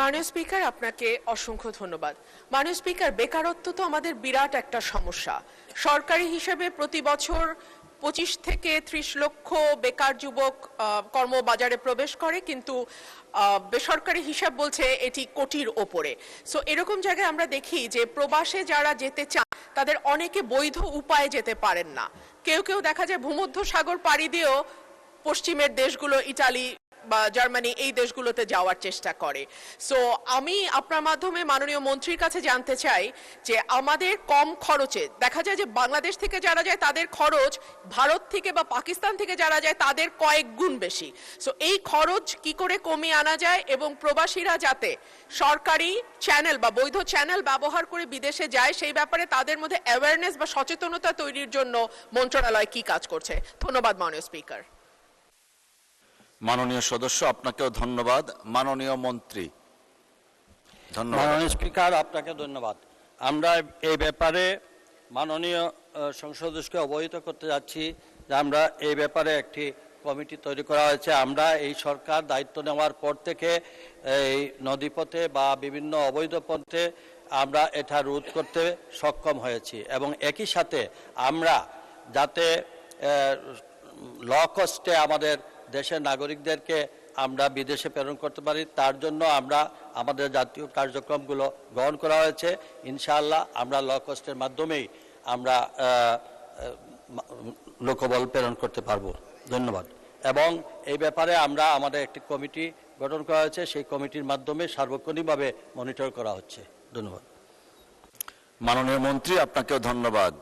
মাননীয় স্পিকার, আপনাকে অসংখ্য ধন্যবাদ। মাননীয় স্পিকার, বেকারত্ব তো আমাদের বিরাট একটা সমস্যা। সরকারি হিসেবে প্রতি বছর 25 থেকে 30 লক্ষ বেকার যুবক কর্মবাজারে প্রবেশ করে, কিন্তু বেসরকারি হিসাব বলছে এটি কোটির ওপরে। সো এরকম জায়গায় আমরা দেখি যে প্রবাসে যারা যেতে চান তাদের অনেকে বৈধ উপায়ে যেতে পারেন না। কেউ কেউ দেখা যায় ভূমধ্য সাগর পাড়ি দিয়েও পশ্চিমের দেশগুলো, ইটালি বা জার্মানি, এই দেশগুলোতে যাওয়ার চেষ্টা করে। সো আমি আপনার মাধ্যমে মাননীয় মন্ত্রীর কাছে জানতে চাই যে আমাদের কম খরচে, দেখা যায় যে বাংলাদেশ থেকে যারা যায় তাদের খরচ ভারত থেকে বা পাকিস্তান থেকে যারা যায় তাদের কয়েক গুণ বেশি। সো এই খরচ কি করে কমিয়ে আনা যায় এবং প্রবাসীরা যাতে সরকারি চ্যানেল বা বৈধ চ্যানেল ব্যবহার করে বিদেশে যায়, সেই ব্যাপারে তাদের মধ্যে অ্যাওয়ারনেস বা সচেতনতা তৈরির জন্য মন্ত্রণালয় কি কাজ করছে? ধন্যবাদ মাননীয় স্পিকার। মাননীয় সদস্য, আপনাকেও ধন্যবাদ। মাননীয় মন্ত্রী। ধন্যবাদ। মাননীয় স্পিকার, আপনাকে ধন্যবাদ। আমরা এই ব্যাপারে মাননীয় সংসদ সদস্যকে অবহিত করতে যাচ্ছি যে আমরা এই ব্যাপারে একটি কমিটি তৈরি করা হয়েছে। আমরা এই সরকার দায়িত্ব নেওয়ার পর থেকে এই নদীপথে বা বিভিন্ন অবৈধ পথে আমরা এটা রোধ করতে সক্ষম হয়েছি এবং একই সাথে আমরা যাতে ল কস্টে আমাদের দেশের নাগরিকদেরকে আমরা বিদেশে প্রেরণ করতে পারি, তার জন্য আমরা আমাদের জাতীয় কার্যক্রমগুলো গ্রহণ করা হয়েছে। ইনশাআল্লাহ আমরা ল কস্টের মাধ্যমেই আমরা লোকবল প্রেরণ করতে পারবো। ধন্যবাদ। এবং এই ব্যাপারে আমরা আমাদের একটি কমিটি গঠন করা হয়েছে, সেই কমিটির মাধ্যমে সার্বক্ষণিকভাবে মনিটর করা হচ্ছে। ধন্যবাদ। মাননীয় মন্ত্রী, আপনাকেও ধন্যবাদ।